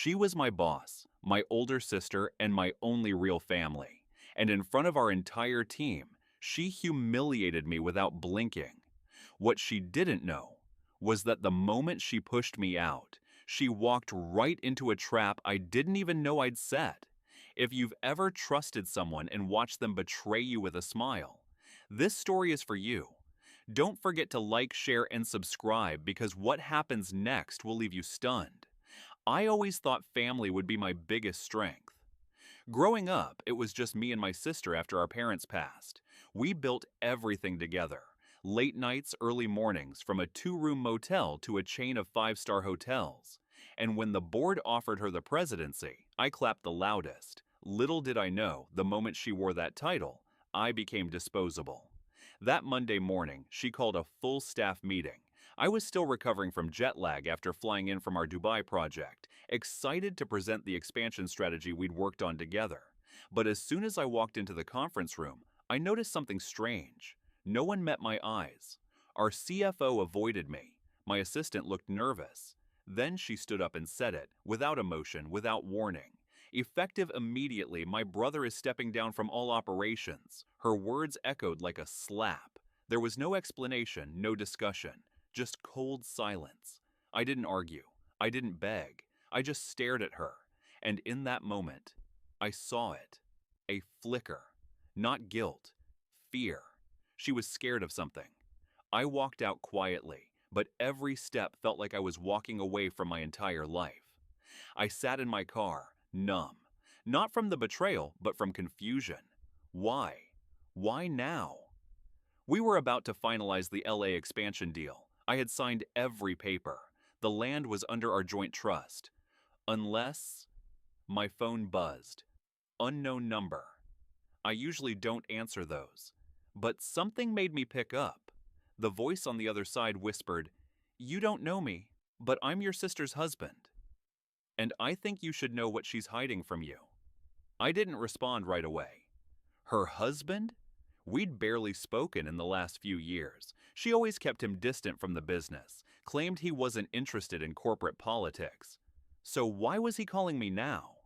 She was my boss, my older sister, and my only real family. And in front of our entire team, she humiliated me without blinking. What she didn't know was that the moment she pushed me out, she walked right into a trap I didn't even know I'd set. If you've ever trusted someone and watched them betray you with a smile, this story is for you. Don't forget to like, share, and subscribe because what happens next will leave you stunned. I always thought family would be my biggest strength. Growing up, it was just me and my sister after our parents passed. We built everything together. Late nights, early mornings, from a two-room motel to a chain of five-star hotels. And when the board offered her the presidency, I clapped the loudest. Little did I know, the moment she wore that title, I became disposable. That Monday morning, she called a full staff meeting. I was still recovering from jet lag after flying in from our Dubai project, excited to present the expansion strategy we'd worked on together. But as soon as I walked into the conference room, I noticed something strange. No one met my eyes. Our CFO avoided me. My assistant looked nervous. Then she stood up and said it, without emotion, without warning. Effective immediately, my brother is stepping down from all operations. Her words echoed like a slap. There was no explanation, no discussion, just cold silence. I didn't argue. I didn't beg. I just stared at her. And in that moment, I saw it. A flicker. Not guilt. Fear. She was scared of something. I walked out quietly, but every step felt like I was walking away from my entire life. I sat in my car, numb. Not from the betrayal, but from confusion. Why? Why now? We were about to finalize the LA expansion deal. I had signed every paper. The land was under our joint trust. Unless my phone buzzed. Unknown number. I usually don't answer those. But something made me pick up. The voice on the other side whispered, "You don't know me, but I'm your sister's husband. And I think you should know what she's hiding from you." I didn't respond right away. Her husband? We'd barely spoken in the last few years. She always kept him distant from the business, claimed he wasn't interested in corporate politics. So why was he calling me now?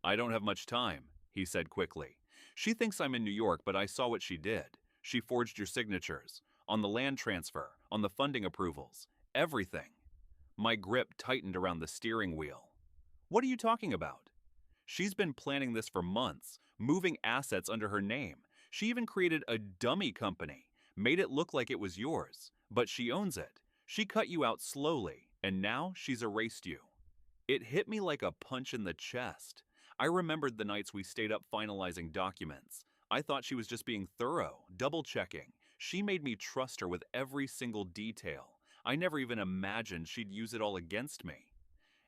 "I don't have much time," he said quickly. "She thinks I'm in New York, but I saw what she did. She forged your signatures, on the land transfer, on the funding approvals, everything." My grip tightened around the steering wheel. "What are you talking about?" "She's been planning this for months, moving assets under her name. She even created a dummy company, made it look like it was yours, but she owns it. She cut you out slowly, and now she's erased you." It hit me like a punch in the chest. I remembered the nights we stayed up finalizing documents. I thought she was just being thorough, double-checking. She made me trust her with every single detail. I never even imagined she'd use it all against me.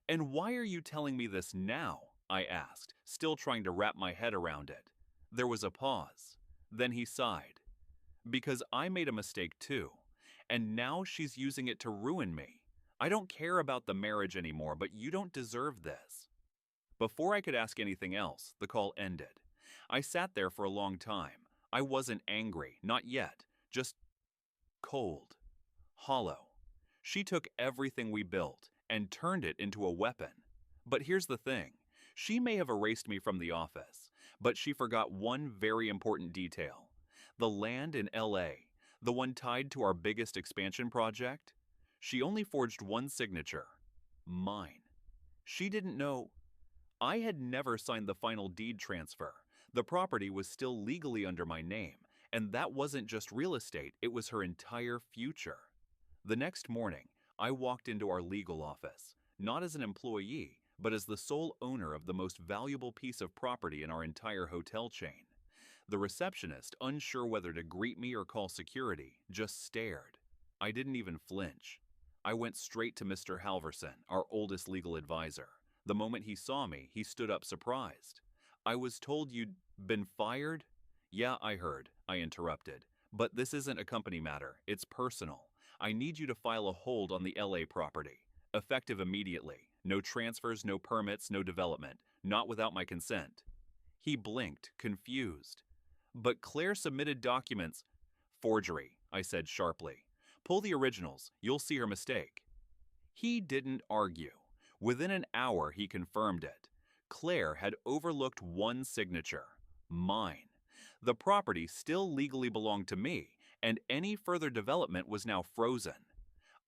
"And why are you telling me this now?" I asked, still trying to wrap my head around it. There was a pause. Then he sighed. "Because I made a mistake too, and now she's using it to ruin me. I don't care about the marriage anymore, but you don't deserve this." Before I could ask anything else, the call ended. I sat there for a long time. I wasn't angry, not yet, just cold, hollow. She took everything we built and turned it into a weapon. But here's the thing. She may have erased me from the office, but she forgot one very important detail. The land in LA, the one tied to our biggest expansion project, she only forged one signature, mine. She didn't know. I had never signed the final deed transfer. The property was still legally under my name, and that wasn't just real estate, it was her entire future. The next morning, I walked into our legal office, not as an employee, but as the sole owner of the most valuable piece of property in our entire hotel chain. The receptionist, unsure whether to greet me or call security, just stared. I didn't even flinch. I went straight to Mr. Halverson, our oldest legal advisor. The moment he saw me, he stood up surprised. "I was told you'd been fired?" "Yeah, I heard," I interrupted. "But this isn't a company matter, it's personal. I need you to file a hold on the LA property, effective immediately. No transfers, no permits, no development, not without my consent." He blinked, confused. "But Claire submitted documents." "Forgery," I said sharply. "Pull the originals, you'll see her mistake." He didn't argue. Within an hour, he confirmed it. Claire had overlooked one signature, mine. The property still legally belonged to me, and any further development was now frozen.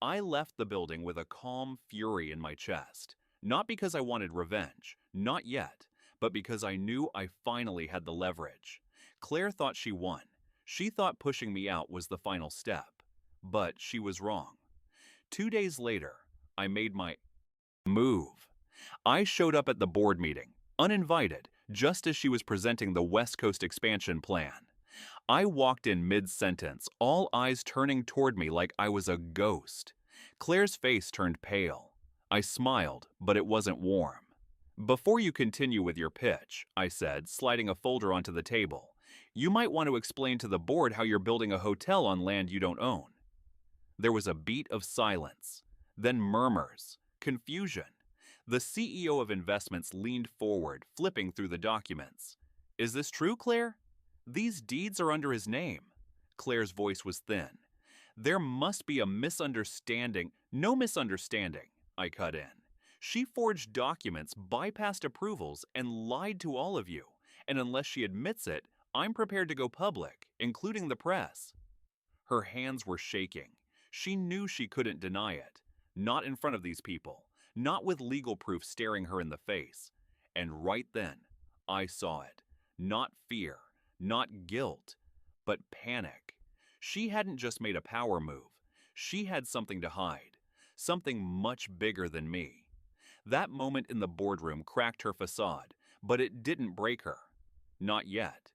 I left the building with a calm fury in my chest. Not because I wanted revenge, not yet, but because I knew I finally had the leverage. Claire thought she won. She thought pushing me out was the final step. But she was wrong. 2 days later, I made my move. I showed up at the board meeting, uninvited, just as she was presenting the West Coast expansion plan. I walked in mid-sentence, all eyes turning toward me like I was a ghost. Claire's face turned pale. I smiled, but it wasn't warm. "Before you continue with your pitch," I said, sliding a folder onto the table, "you might want to explain to the board how you're building a hotel on land you don't own." There was a beat of silence, then murmurs, confusion. The CEO of investments leaned forward, flipping through the documents. "Is this true, Claire? These deeds are under his name." Claire's voice was thin. "There must be a misunderstanding." "No misunderstanding," I cut in. "She forged documents, bypassed approvals, and lied to all of you. And unless she admits it, I'm prepared to go public, including the press." Her hands were shaking. She knew she couldn't deny it. Not in front of these people. Not with legal proof staring her in the face. And right then, I saw it. Not fear, not guilt, but panic. She hadn't just made a power move. She had something to hide. Something much bigger than me. That moment in the boardroom cracked her facade, but it didn't break her. Not yet.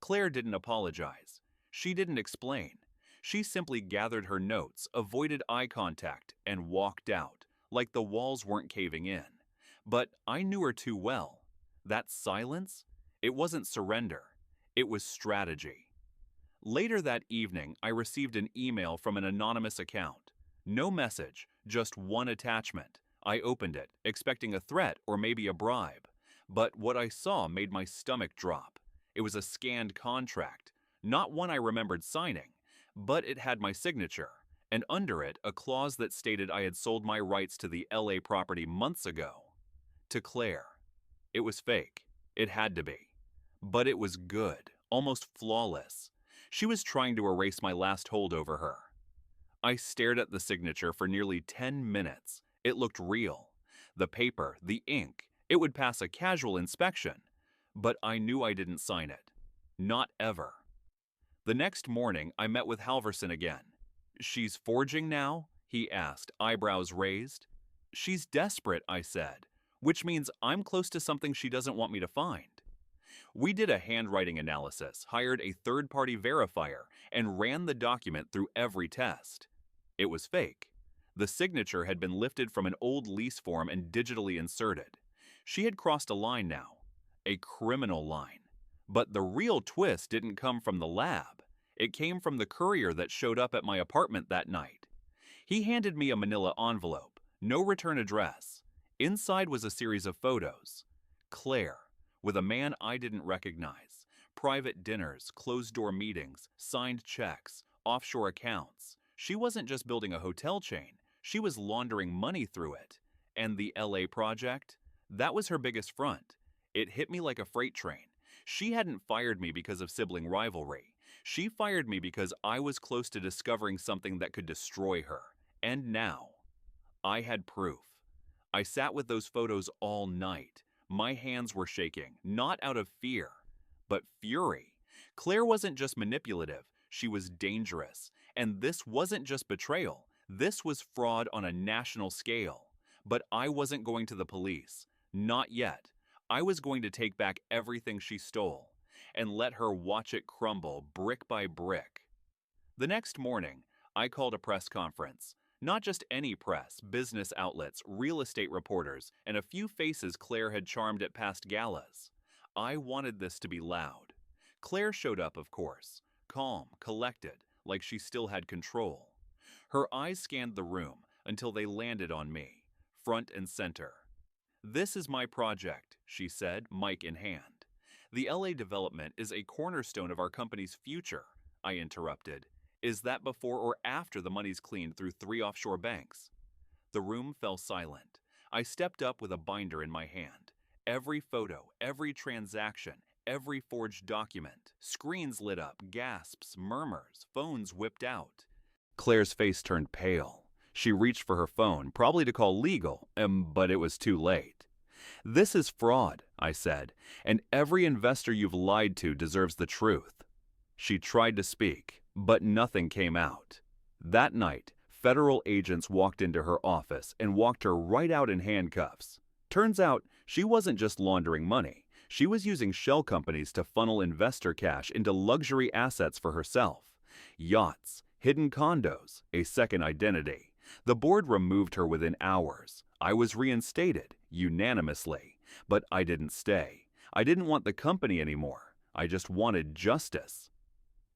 Claire didn't apologize. She didn't explain. She simply gathered her notes, avoided eye contact, and walked out, like the walls weren't caving in. But I knew her too well. That silence? It wasn't surrender. It was strategy. Later that evening, I received an email from an anonymous account. No message, just one attachment. I opened it, expecting a threat or maybe a bribe. But what I saw made my stomach drop. It was a scanned contract, not one I remembered signing, but it had my signature, and under it a clause that stated I had sold my rights to the LA property months ago. To Claire. It was fake. It had to be. But it was good, almost flawless. She was trying to erase my last hold over her. I stared at the signature for nearly 10 minutes. It looked real. The paper, the ink, it would pass a casual inspection. But I knew I didn't sign it. Not ever. The next morning, I met with Halverson again. "She's forging now?" he asked, eyebrows raised. "She's desperate," I said, "which means I'm close to something she doesn't want me to find." We did a handwriting analysis, hired a third-party verifier, and ran the document through every test. It was fake. The signature had been lifted from an old lease form and digitally inserted. She had crossed a line now. A criminal line. But the real twist didn't come from the lab. It came from the courier that showed up at my apartment that night. He handed me a manila envelope, no return address. Inside was a series of photos. Claire, with a man I didn't recognize. Private dinners, closed-door meetings, signed checks, offshore accounts. She wasn't just building a hotel chain. She was laundering money through it. And the LA project? That was her biggest front. It hit me like a freight train. She hadn't fired me because of sibling rivalry. She fired me because I was close to discovering something that could destroy her. And now, I had proof. I sat with those photos all night. My hands were shaking, not out of fear, but fury. Claire wasn't just manipulative, she was dangerous. And this wasn't just betrayal. This was fraud on a national scale. But I wasn't going to the police. Not yet. I was going to take back everything she stole and let her watch it crumble brick by brick. The next morning, I called a press conference. Not just any press, business outlets, real estate reporters, and a few faces Claire had charmed at past galas. I wanted this to be loud. Claire showed up, of course, calm, collected, like she still had control. Her eyes scanned the room until they landed on me, front and center. "This is my project," she said, mic in hand. "The LA development is a cornerstone of our company's future," I interrupted. "Is that before or after the money's cleaned through 3 offshore banks?" The room fell silent. I stepped up with a binder in my hand. Every photo, every transaction, every forged document. Screens lit up, gasps, murmurs, phones whipped out. Claire's face turned pale. She reached for her phone, probably to call legal, but it was too late. "This is fraud," I said, "and every investor you've lied to deserves the truth." She tried to speak, but nothing came out. That night, federal agents walked into her office and walked her right out in handcuffs. Turns out, she wasn't just laundering money. She was using shell companies to funnel investor cash into luxury assets for herself. Yachts, hidden condos, a second identity. The board removed her within hours. I was reinstated, unanimously. But I didn't stay. I didn't want the company anymore. I just wanted justice.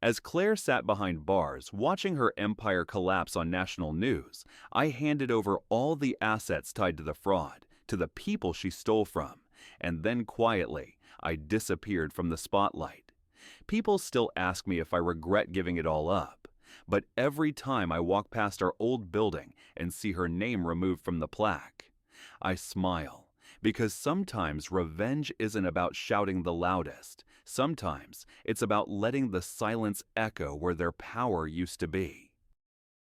As Claire sat behind bars, watching her empire collapse on national news, I handed over all the assets tied to the fraud, to the people she stole from, and then quietly, I disappeared from the spotlight. People still ask me if I regret giving it all up, but every time I walk past our old building and see her name removed from the plaque, I smile, because sometimes revenge isn't about shouting the loudest. Sometimes it's about letting the silence echo where their power used to be.